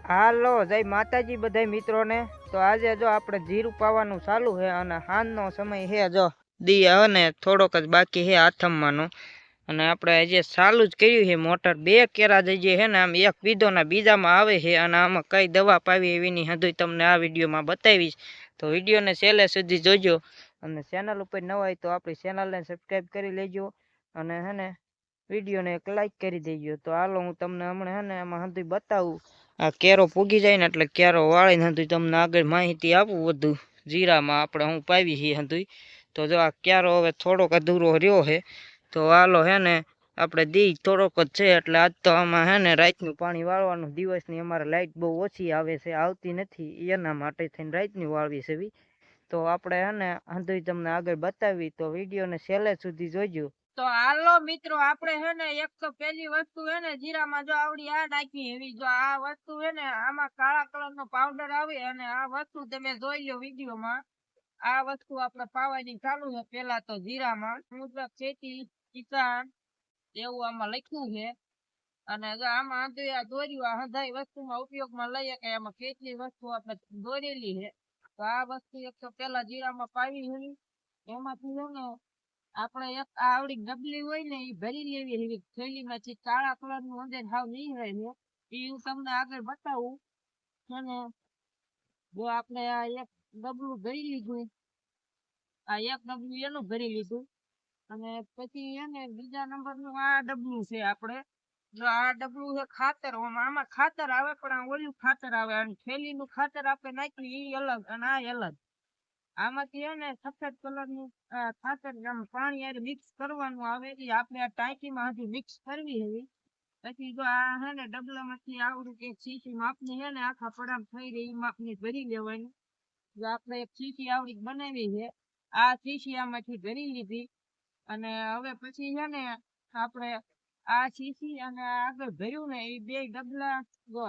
હાલો જય માતાજી બધા મિત્રોને। તો આજે જો આપણે જીરું પાવાનું ચાલુ છે અને હાંજનો સમય છે। જો દી અને થોડોક જ બાકી છે આથમવાનો અને આપણે આજે ચાલુ જ કર્યું છે મોટર। બે કેરા જે છે ને આમ એક વિધોના બીજામાં આવે છે અને આમાં કઈ દવા પાવી એવીની હદુય તમને આ વિડીયોમાં બતાવીશ। તો વિડીયોને છેલ્લે સુધી જોજો અને ચેનલ ઉપર ન હોય તો આપણી ચેનલને સબસ્ક્રાઈબ કરી લેજો અને હે ને વિડીયોને એક લાઈક કરી દેજો। તો હાલો હું તમને હમણાં હે ને એમાં હદુય બતાવું। આ કેરો પૂગી જાય ને એટલે કેરો વાળીને હંધુય તમને આગળ માહિતી આપું વધુ જીરામાં આપણે હું પાવી છીએ હંધુય। તો જો આ કેરો હવે થોડોક અધૂરો રહ્યો છે। તો હાલો હે ને આપણે દી થોડોક જ છે એટલે આજ તો આમાં હે ને રાતનું પાણી વાળવાનું। દિવસની અમારે લાઇટ બહુ ઓછી આવે છે, આવતી નથી, એના માટે થઈને રાતનું વાળવી છે। તો આપણે હે ને હંધુય તમને આગળ બતાવી, તો વિડીયોને છેલ્લે સુધી જોજો। તો હાલો મિત્રો, આપણે હે ને એક તો પહેલી વસ્તુ હે ને જીરામાં જો આવડી આ નાખી એવી। જો આ વસ્તુ હે ને આમાં કાળા કલરનો પાવડર આવે અને આ વસ્તુ તમે જોઈ લો વિડીયોમાં। આ વસ્તુ આપણે પાવાની ચાલુ છે પેલા તો જીરામાં। મુદ્રક ખેતી કિસાન એવું આમાં લખ્યું છે અને જો આમાં આ દોર્યું આ હંધાઈ વસ્તુમાં ઉપયોગમાં લઈએ કે આમાં કેટલી વસ્તુ આપણે દોરેલી છે। તો આ વસ્તુ એક તો પેલા જીરામાં પાવી છે। એમાંથી છે ને આપણે એક આવડી ડબલી હોય ને એ ભરી લેવી એવી થેલીમાંથી કાળા કલરનું અંદર હાવ નીકળે છે, એ હું તમને આગળ બતાવું। અને જો આપણે આ એક ડબલું ભરી લીધું, આ એક ડબલું એનું ભરી લીધું અને પછી એને બીજા નંબરનું આ ડબલું છે આપણે। જો આ ડબલું છે ખાતર, આમાં ખાતર આવે પણ આ ઓલું ખાતર આવે અને થેલીનું ખાતર આપણે નાખ્યું એ અલગ અને આ અલગ। આમાંથી હે ને સફેદ કલરનું ખાતર પાણી યારે મિક્સ કરવાનું આવે, એ આપણે આ ટાંકીમાં હજી મિક્સ કરવી છે। પછી જો આ હે ને ડબલામાંથી આવડું એક શીશી માપની છે ને આખા પડામ થઈ રહી એ માપની ભરી લેવાની। જો આપણે એક શીશી આવડી બનાવી છે, આ શીશી આમાંથી ભરી લીધી અને હવે પછી છે ને આપણે આ શીશી અને આગળ ભર્યું ને એ બે ડબલા જો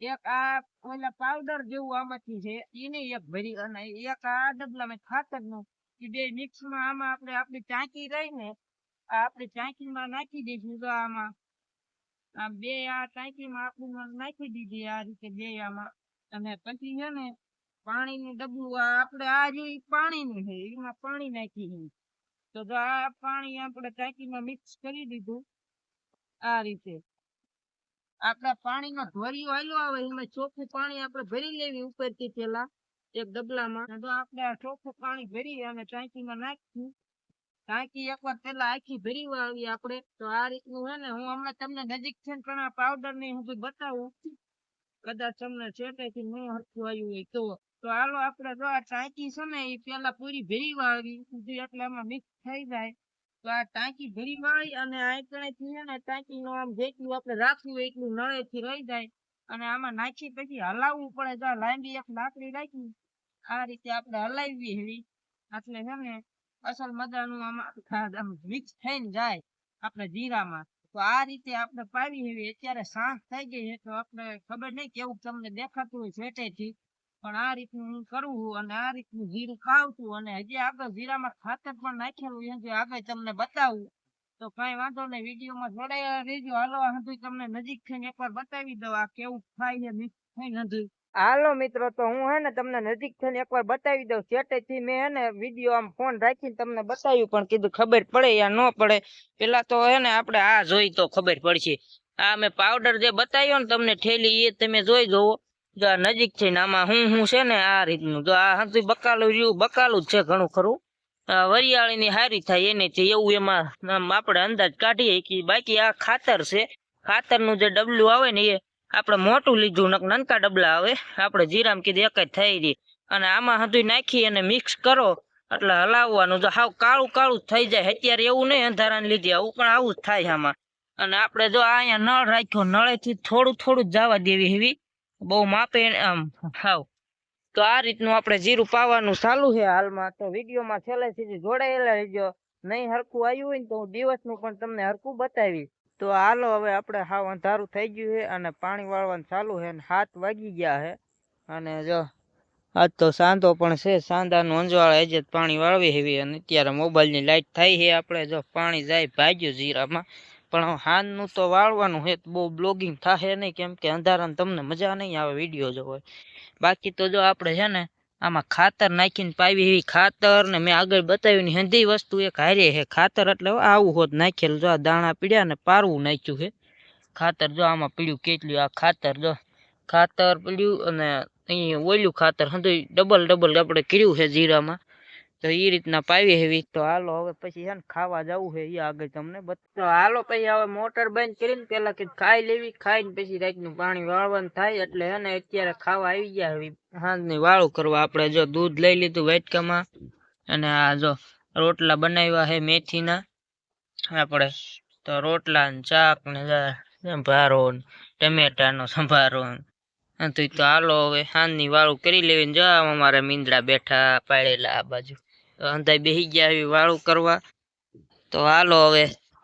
એક આ ઓલા પાવડર જેવું આમાંથી છે એને એક ભરી અને એક આ ડબલામાં ખાતરનું, એ બે મિક્સમાં આમાં આપણે આપણી ટાંકી રહી ને આ આપણી ટાંકીમાં નાખી દઈશું। તો આમાં આ બે આ ટાંકીમાં આપણે નાખી દીધી આ રીતે બે આમાં અને પછી છે ને પાણીનું ડબલું આપણે આ જે પાણીનું છે એમાં પાણી નાખી। તો જો આ પાણી આપણે ટાંકીમાં મિક્સ કરી દીધું આ રીતે। આપણા પાણીનો ધોરિયો આવેલો આવે એમાં ચોખ્ખું પાણી આપણે ભરી લેવી ઉપરથી પેલા એક ડબલામાં। તો આપણે આ ચોખ્ખું પાણી ભરી અને ટાંકીમાં નાખ્યું। ટાંકી એકવાર પેલા આખી ભરી વાળી આપણે। તો આ રીતનું છે ને હું હમણાં તમને નજીક છે પણ આ પાવડર ને હું બતાવું, કદાચ તમને છેટેથી ન હરખું આવ્યું હોય તો હાલો આપણે જો આ ટાંકી છે ને એ પેલા પૂરી ભરી વાળી એટલે એમાં મિક્સ થઈ જાય। તો આ ટાંકી ભરી વાળી અને આંકણેથી છે ને ટાંકીનું આમ જેટલું આપણે રાખવું હોય એટલું નળેથી રહી જાય અને આમાં નાખી પછી હલાવવું પડે। જો લાંબી એક લાકડી રાખી આ રીતે આપણે હલાવી હેવી એટલે છે ને અસલ મજાનું આમાં મિક્સ થઈને જાય આપણે જીરામાં। તો આ રીતે આપણે પાવી હેવી। અત્યારે સાંજ થઈ ગઈ છે તો આપણે ખબર નહીં કેવું તમને દેખાતું હોય છેટેથી, પણ આ રીતનું હું કરું છું અને આ રીતનું જીરું ખાવું છું અને હજી આગળ જીરામાં ખાતર પણ નાખેલું છે આગળ તમને બતાવું। તો કઈ વાંધો નહીં, વિડીયોમાં જોડાયા રહેજો। હાલો હંધુય તમને નજીક થઈને એકવાર બતાવી દઉં આ કેવું થાય છે મિક્સ થઈને હંધુય। હાલો મિત્રો, તો હું હે ને તમને નજીક થઈને એકવાર બતાવી દઉં। છેટેથી મેં હે ને વિડીયો આમ ફોન રાખીને તમને બતાવ્યું પણ કીધું ખબર પડે યા ન પડે, પેલા તો હે ને આપણે આ જોઈ તો ખબર પડશે। આ મેં પાવડર જે બતાવ્યો ને તમને ઠેલી એ તમે જોઈ જોવો। જો આ નજીક થઈને આમાં હું છે ને આ રીતનું જો આ હંધુય બકાલું રહ્યું, બકાલું જ છે ઘણું ખરું, વરિયાળીની હારી થાય એનેથી એવું એમાં આપણે અંદાજ કાઢીએ કે બાકી આ ખાતર છે। ખાતરનું જે ડબલું આવે ને એ આપણે મોટું લીધું, નાનકા ડબલા આવે આપણે જીરામ કીધું એક જ થઈ રહી અને આમાં હંધુય નાખી અને મિક્સ કરો એટલે હલાવવાનું। જો હાવ કાળું કાળું થઈ જાય અત્યારે એવું નહીં અંધારાને લીધે, આવું પણ આવું જ થાય આમાં। અને આપણે જો અહીંયા નળ રાખ્યો, નળેથી થોડું થોડું જ જવા દેવી એવી, બહુ માપે આમ હાવ। તો આ રીતનું આપણે જીરું પાવાનું ચાલુ છે હાલમાં। તો વિડીયોમાં છેલ્લે સુધી જોડાયેલા રહેજો, નહીં હરખું આવ્યું હોય ને તો હું દિવસનું પણ તમને હરખું બતાવીશ। તો હાલો હવે આપણે હાવ અંધારું થઈ ગયું છે અને પાણી વાળવાનું ચાલુ છે અને 7 વાગી ગયા છે અને જો આજ તો સાંધો પણ છે, સાંધાનું અંજવાળ આજે પાણી વાળવી હેવી અને અત્યારે મોબાઈલની લાઈટ થાય છે આપણે જો પાણી જાય ભાગ્યું જીરામાં પણ હાનનું તો વાળવાનું હે, બહુ બ્લોગિંગ થાય નહીં, કેમ કે અંધારામાં તમને મજા નહીં આવે વિડીયો જોવો. બાકી તો જો આપણે છે ને આમાં ખાતર નાખીને પાવી એવી ખાતર ને મેં આગળ બતાવ્યું ની હંધી વસ્તુ એક હારે હે. ખાતર એટલે આવું હોત નાખેલ, જો આ દાણા પીડ્યા ને પારવું નાખ્યું છે ખાતર. જો આમાં પીડ્યું કેટલું આ ખાતર, જો ખાતર પીડ્યું અને અહીં ઓલું ખાતર હંધું ડબલ આપણે કર્યું છે જીરામાં. તો એ રીતના પાવી હેવી. તો હાલો હવે પછી છે ને ખાવા જવું છે, એ આગળ તમને તો હાલો પછી હવે મોટર બંધ કરીને પેલા કીધું ખાઈ લેવી, ખાઈને પછી રાતનું પાણી વાળવાનું થાય. એટલે હે ને અત્યારે ખાવા આવી ગયા હવે હાંજની વાળું કરવા. આપણે જો દૂધ લઈ લીધું વાટકામાં, અને આ જો રોટલા બનાવ્યા છે મેથીના આપણે. તો રોટલા ને શાક ને સંભારો ને ટમેટાનો સંભારો. તો હાલો હવે હાંજની વાળું કરી લેવી ને. જો અમારા મીંદડા બેઠા પાડેલા આ બાજુ, અંધાઈ બેસી ગયા આવી વાળું કરવા. તો હાલો હવે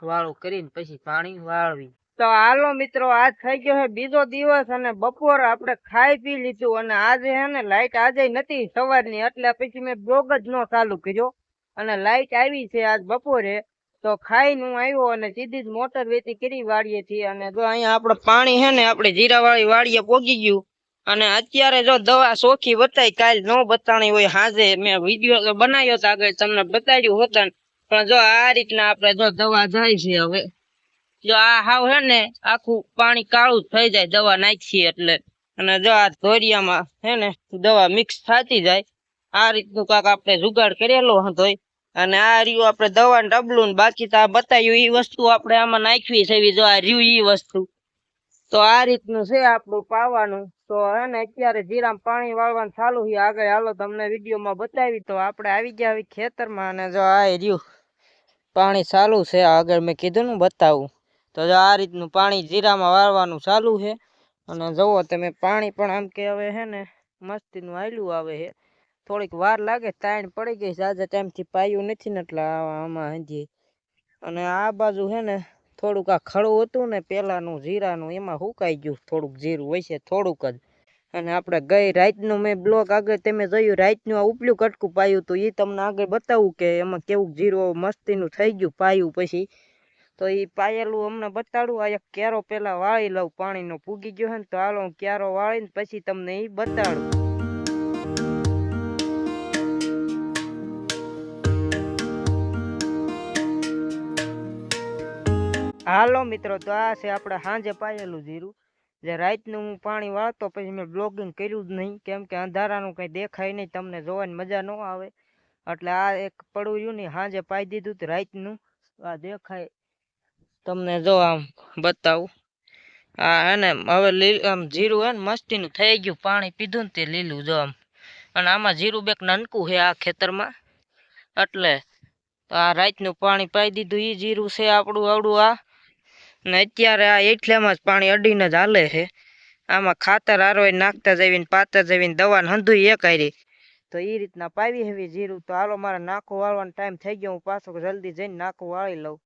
વાળું કરીને પછી પાણી વાળવી. તો હાલો મિત્રો, આજ થઈ ગયો છે બીજો દિવસ અને બપોર આપણે ખાઈ પી લીધું. અને આજે હે ને લાઈટ આજે નથી સવારની, એટલે પછી મેં બ્લોગ જ ન ચાલુ કર્યો. અને લાઈટ આવી છે આજ બપોરે. તો ખાઈને હું આવ્યો અને સીધી જ મોટર વેતી કરી વાળીએથી. અને જો અહીંયા આપણે પાણી છે ને આપણે જીરાવાળી વાળીએ પોગી ગયું. અને અત્યારે જો દવા સોખી બતાવી, કાલ ન બતાણી હોય હાજે મેં વિડીયો બનાવ્યો તો આગળ તમને બતાડ્યું હોતા. પણ જો આ રીતના આપણે જો દવા જાય છે હવે. જો આ હાવ હે ને આખું પાણી કાળું થઈ જાય દવા નાખીએ એટલે. અને જો આ ધોરિયામાં હે ને દવા મિક્સ થતી જાય. આ રીતનું કાંક આપણે જુગાડ કરેલો હતો. અને આ રહ્યું આપણે દવાનું ડબલું, બાકી તો આ બતાવ્યું એ વસ્તુ આપણે આમાં નાખવી છે. જો આ રહ્યું એ વસ્તુ. તો આ રીતનું છે આપણું પાવાનું. તો હે ને અત્યારે જીરામાં પાણી વાળવાનું ચાલુ છે આગળ. હાલો તમને વિડીયોમાં બતાવી. તો આપણે આવી ગયા આવી ખેતરમાં, અને જો આ રહ્યું પાણી ચાલુ છે આગળ, મેં કીધું ને બતાવું. તો જો આ રીતનું પાણી જીરામાં વાળવાનું ચાલુ છે. અને જુઓ તમે પાણી પણ આમ કે હવે હે ને મસ્તીનું હાલ્યું આવે છે. થોડીક વાર લાગે, તાણ પડી ગઈ છે આજે ટાઈમથી પાયું નથી ને એટલે આમાં હજી. અને આ બાજુ હે ને થોડુંક આ ખડું હતું ને પેલાનું જીરાનું, એમાં સુકાઈ ગયું થોડુંક જીરું હોય છે થોડુંક જ. અને આપણે ગઈ રાતનું મેં બ્લોગ આગળ તમે જોયું, રાતનું આ ઉપલું કટકું પાયું હતું, એ તમને આગળ બતાવું કે એમાં કેવું જીરું મસ્તીનું થઈ ગયું પાયું પછી. તો એ પાયેલું અમને બતાડું. આ એક ક્યારો પેલા વાળી લઉં, પાણીનો પૂગી ગયો છે ને. તો હાલો ક્યારો વાળીને પછી તમને એ બતાડું. હાલો મિત્રો, તો આ છે આપણે સાંજે પાયેલું જીરું. જે રાતનું હું પાણી વાળતો પછી મેં બ્લોગિંગ કર્યું જ નહીં, કેમ કે અંધારાનું કંઈ દેખાય નહીં, તમને જોવાની મજા ન આવે. એટલે આ એક પડું રહ્યું ને સાંજે પાઈ દીધું. રાતનું આ દેખાય તમને, જો આમ બતાવું. આ હે ને હવે આમ જીરું હે ને મસ્તીનું થઈ ગયું, પાણી પીધું ને તે લીલું જો આમ. અને આમાં જીરું બેક નાનકું છે આ ખેતરમાં, એટલે આ રાતનું પાણી પાઈ દીધું. એ જીરું છે આપણું આવડું આ. ને અત્યારે આ એટલામાં જ પાણી અડીને જ હાલે છે. આમાં ખાતર આરોય નાખતા જવીને પાતા જવીને દવાને હંધું એક હારી. તો એ રીતના પાવી હેવી જીરું. તો હાલો મારે નાખું વાળવાનો ટાઈમ થઈ ગયો, હું પાછો જલ્દી જઈને નાખું વાળી લઉં.